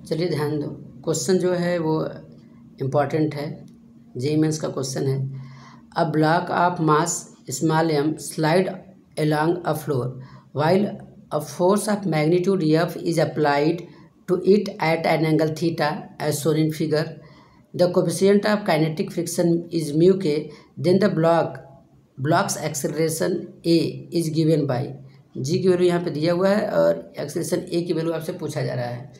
चलिए ध्यान दो, क्वेश्चन जो है वो इम्पॉर्टेंट है, जेईई मेंस का क्वेश्चन है। A block of mass small m slide along a floor while a force of magnitude f is applied to it at an angle theta as shown in figure. The coefficient of kinetic friction is mu k. Then the block's acceleration a is given by g की value यहाँ पे दिया हुआ है और acceleration a की value आपसे पूछा जा रहा है।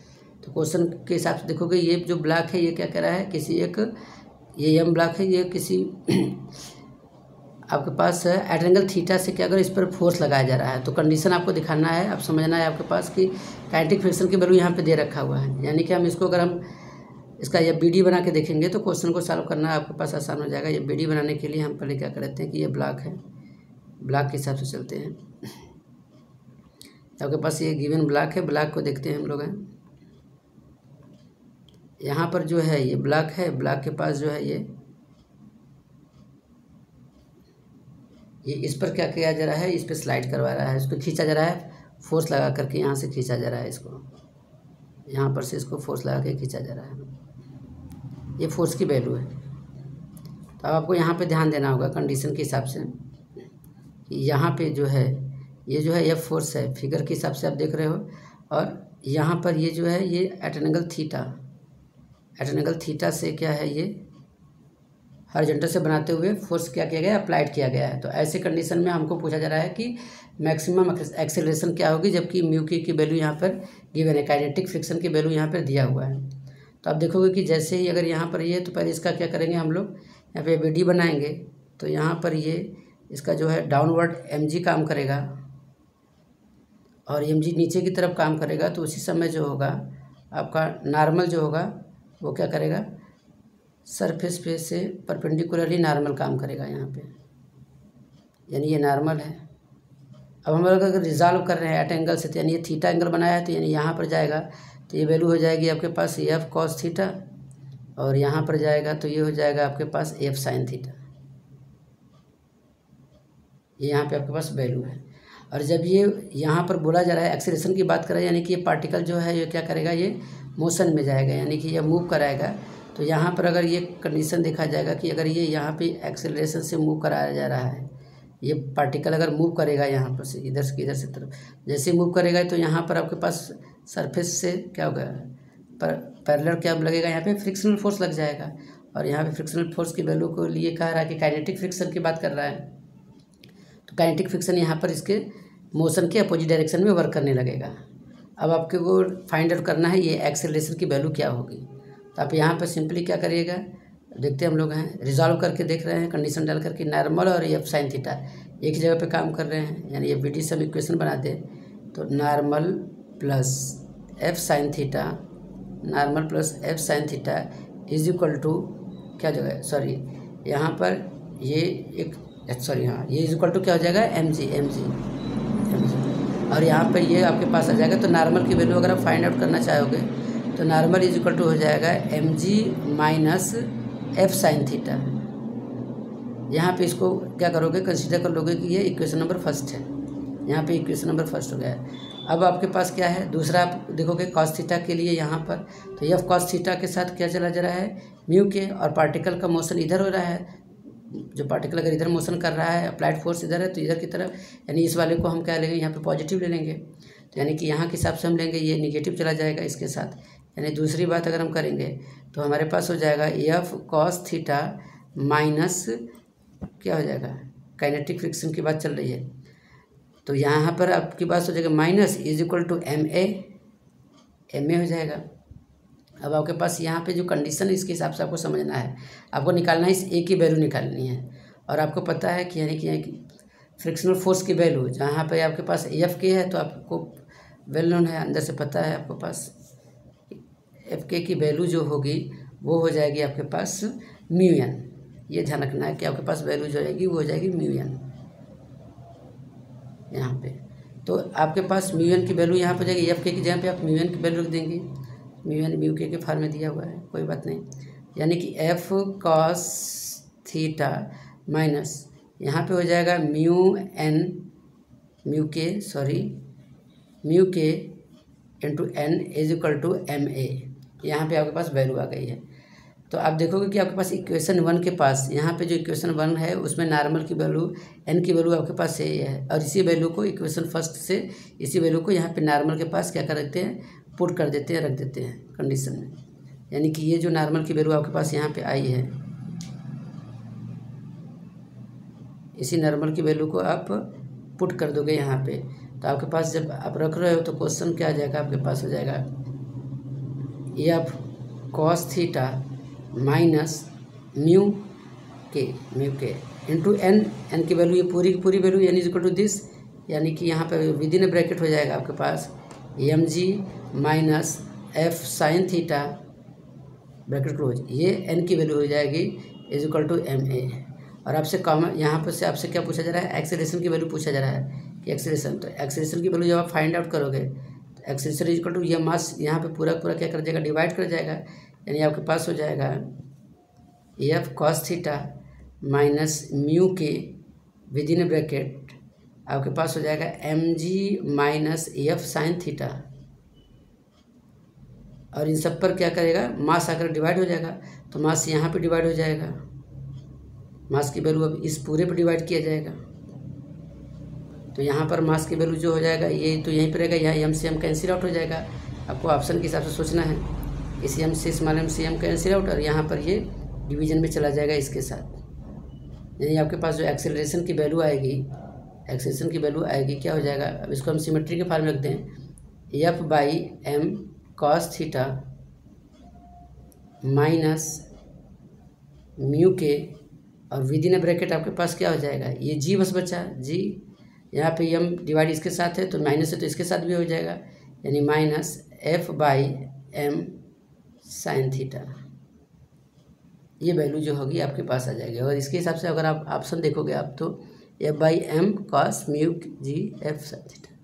तो क्वेश्चन के हिसाब से देखोगे ये जो ब्लॉक है ये क्या कह रहा है, किसी एक ये एम ब्लॉक है, ये किसी आपके पास एट एंगल थीटा से क्या अगर इस पर फोर्स लगाया जा रहा है, तो कंडीशन आपको दिखाना है, आप समझना है आपके पास कि काइनेटिक फ्रिक्शन की वैल्यू यहाँ पे दे रखा हुआ है। यानी कि हम इसको अगर हम इसका ये बीडी बना के देखेंगे तो क्वेश्चन को सॉल्व करना आपके पास आसान हो जाएगा। ये बीडी बनाने के लिए हम पहले क्या करते हैं कि ये ब्लॉक है, ब्लॉक के हिसाब से चलते हैं। आपके पास ये गिवन ब्लॉक है, ब्लॉक को देखते हैं हम लोग हैं। यहाँ पर जो है ये ब्लॉक है, ब्लॉक के पास जो है ये इस पर क्या किया जा रहा है, इस पर स्लाइड करवा रहा है, इसको खींचा जा रहा है, फोर्स लगा करके यहाँ से खींचा जा रहा है, इसको यहाँ पर से इसको फोर्स लगा के खींचा जा रहा है। ये फोर्स की वैल्यू है। तो अब आपको यहाँ पे ध्यान देना होगा कंडीशन के हिसाब से कि यहाँ पे जो है ये जो है एफ फोर्स है, फिगर के हिसाब से आप देख रहे हो, और यहाँ पर ये जो है ये एट एन एंगल थीटा से क्या है ये हॉरिजॉन्टल से बनाते हुए फोर्स क्या किया गया है, अप्लाइड किया गया है। तो ऐसे कंडीशन में हमको पूछा जा रहा है कि मैक्सिमम एक्सेलरेशन क्या होगी, जबकि म्यू की वैल्यू यहाँ पर गिवन है, काइनेटिक फ्रिक्शन की वैल्यू यहाँ पर दिया हुआ है। तो आप देखोगे कि जैसे ही अगर यहाँ पर ये, तो पहले इसका क्या करेंगे हम लोग, यहाँ पे बीडी बनाएंगे, तो यहाँ पर ये इसका जो है डाउनवर्ड mg काम करेगा और mg नीचे की तरफ काम करेगा। तो उसी समय जो होगा आपका नॉर्मल जो होगा वो क्या करेगा, सरफेस पे से परपेंडिकुलरली नॉर्मल काम करेगा यहाँ पे, यानी ये नॉर्मल है। अब हम लोग अगर रिजॉल्व कर रहे हैं एट एंगल से, तो यानी ये थीटा एंगल बनाया है, तो यानी यहाँ पर जाएगा तो ये वैल्यू हो जाएगी आपके पास एफ कॉस थीटा, और यहाँ पर जाएगा तो ये हो जाएगा आपके पास एफ साइन थीटा। ये यहाँ पे आपके पास वैल्यू है। और जब ये यहाँ पर बोला जा रहा है एक्सेलरेशन की बात कर रहा है, यानी कि ये पार्टिकल जो है ये क्या करेगा, ये मोशन में जाएगा, यानी कि ये मूव कराएगा। तो यहाँ पर अगर ये कंडीशन देखा जाएगा कि अगर ये यहाँ पे एक्सेलरेशन से मूव कराया जा रहा है, ये पार्टिकल अगर मूव करेगा यहाँ पर से इधर से तरफ, जैसे मूव करेगा तो यहाँ पर आपके पास सरफेस से क्या होगा, पैरेलल क्या लगेगा, यहाँ पे फ्रिक्शनल फोर्स लग जाएगा। और यहाँ पे फ्रिक्शनल फोर्स की वैल्यू को लिए कह रहा है कि काइनेटिक फ्रिक्शन की बात कर रहा है। तो काइनेटिक फ्रिक्शन यहाँ पर इसके मोशन के अपोजिट डायरेक्शन में वर्क करने लगेगा। अब आपके को फाइंड आउट करना है ये एक्सेलरेशन की वैल्यू क्या होगी। तो आप यहाँ पर सिंपली क्या करिएगा, देखते हम लोग हैं, रिजॉल्व करके देख रहे हैं, कंडीशन डाल करके नॉर्मल और एफ साइन थीटा एक जगह पे काम कर रहे हैं, यानी ये बीडी से हम इक्वेशन बना दें तो normal plus F sine theta, normal plus F sine theta is equal to क्या जगह, सॉरी यहाँ पर ये एक सॉरी हाँ ये इज इक्वल टू क्या हो जाएगा, एम जी, और यहाँ पर ये आपके पास आ जाएगा। तो नॉर्मल की वैल्यू अगर आप फाइंड आउट करना चाहोगे तो नॉर्मल इज इक्वल टू हो जाएगा M G minus F sine theta. यहाँ पे इसको क्या करोगे, कंसीडर कर लोगे कि ये इक्वेशन नंबर फर्स्ट है, यहाँ पे इक्वेशन नंबर फर्स्ट हो गया है। अब आपके पास क्या है, दूसरा आप देखोगे कॉस थीटा के लिए यहाँ पर, तो एफ कॉस थीटा के साथ क्या चला जा रहा है, म्यू के, और पार्टिकल का मोशन इधर हो रहा है। जो पार्टिकल अगर इधर मोशन कर रहा है, अप्लाइड फोर्स इधर है, तो इधर की तरफ, यानी इस वाले को हम क्या लेंगे, यहाँ पे पॉजिटिव ले लेंगे। तो यानी कि यहाँ के हिसाब से हम लेंगे, ये निगेटिव चला जाएगा इसके साथ। यानी दूसरी बात अगर हम करेंगे तो हमारे पास हो जाएगा एफ कॉस थीटा माइनस क्या हो जाएगा, काइनेटिक फ्रिक्शन की बात चल रही है, तो यहाँ पर आपके पास हो जाएगा minus is equal to M A हो जाएगा। अब आपके पास यहाँ पे जो कंडीशन है इसके हिसाब से आपको समझना है, आपको निकालना है, इस ए की वैल्यू निकालनी है। और आपको पता है कि यानी कि फ्रिक्शनल फोर्स की वैल्यू जहाँ पे आपके पास एफ के है, तो आपको वेल नोन है, अंदर से पता है आपको पास एफ के की वैल्यू जो होगी वो हो जाएगी आपके पास म्यू एन। ये ध्यान रखना है कि आपके पास वैल्यू जो आएगी वो हो जाएगी म्यू एन यहाँ पे। तो आपके पास म्यू एन की वैल्यू यहाँ पर जाएगी, एफ के की जगह पे आप म्यू एन की वैल्यू रख देंगे, म्यू एन म्यू के फॉर्म में दिया हुआ है, कोई बात नहीं। यानी कि एफ कॉस थीटा माइनस यहाँ पे हो जाएगा mu K into N is equal to M A. यहाँ पे आपके पास वैल्यू आ गई है। तो आप देखोगे कि आपके पास इक्वेशन 1 के पास यहाँ पे जो इक्वेशन 1 है उसमें नॉर्मल की वैल्यू n की वैल्यू आपके पास सही है, और इसी वैल्यू को इक्वेशन फर्स्ट से इसी वैल्यू को यहाँ पे नॉर्मल के पास क्या कर देते हैं, पुट कर देते हैं, रख देते हैं कंडीशन में। यानी कि ये जो नॉर्मल की वैल्यू आपके पास यहाँ पे आई है, इसी नॉर्मल की वैल्यू को आप पुट कर दोगे यहाँ पे, तो आपके पास जब आप रख रहे हो तो क्वेश्चन क्या आ जाएगा, आपके पास हो जाएगा F cos theta minus mu K into N की वैल्यू, ये पूरी की पूरी value N is equal to this, यानी कि यहाँ पर विद इन ब्रैकेट हो जाएगा आपके पास M G minus F sine theta bracket close, ये एन की वैल्यू हो जाएगी is equal to M A. और आपसे कॉमन यहाँ पर से आपसे क्या पूछा जा रहा है, एक्सेलरेशन की वैल्यू पूछा जा रहा है कि एक्सेलरेशन, तो एक्सेलरेशन की वैल्यू जब आप फाइंड आउट करोगे तो एक्सेलरेशन इज इक्वल टू ये मास यहाँ पे पूरा पूरा क्या कर जाएगा, डिवाइड कर जाएगा, यानी आपके पास हो जाएगा F cos theta minus mu K with in bracket आपके पास हो जाएगा M G minus F sine theta, और इन सब पर क्या करेगा, मास आकर डिवाइड हो जाएगा, तो मास यहाँ पे डिवाइड हो जाएगा, मास की वैल्यू अब इस पूरे पर डिवाइड किया जाएगा, तो यहाँ पर मास की वैल्यू जो हो जाएगा ये तो यहीं पर रहेगा, यहाँ एम से एम कैंसिल आउट हो जाएगा। आपको ऑप्शन के हिसाब से सोचना है, इस एम से स्मॉल एम से एम कैंसिल आउट, और यहाँ पर ये डिवीजन में चला जाएगा इसके साथ, यानी आपके पास जो एक्सेलरेशन की वैल्यू आएगी, एक्सेलरेशन की वैल्यू आएगी क्या हो जाएगा, अब इसको हम सिमेट्री के फॉर्म में रखते हैं, F by M cos theta minus mu K, और विद इन ब्रैकेट आपके पास क्या हो जाएगा, ये जी बस बचा, जी यहाँ पे एम डिवाइड इसके साथ है तो माइनस है तो इसके साथ भी हो जाएगा, यानी minus F by M sine theta, ये वैल्यू जो होगी आपके पास आ जाएगी। और इसके हिसाब से अगर आप ऑप्शन देखोगे आप तो F by M cos mu G F sine theta,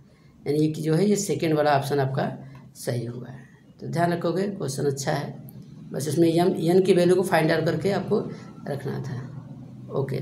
यानी ये जो है ये सेकेंड वाला ऑप्शन आपका सही हुआ है। तो ध्यान रखोगे, क्वेश्चन अच्छा है, बस इसमें एन की वैल्यू को फाइंड आउट करके आपको रखना था। ओके।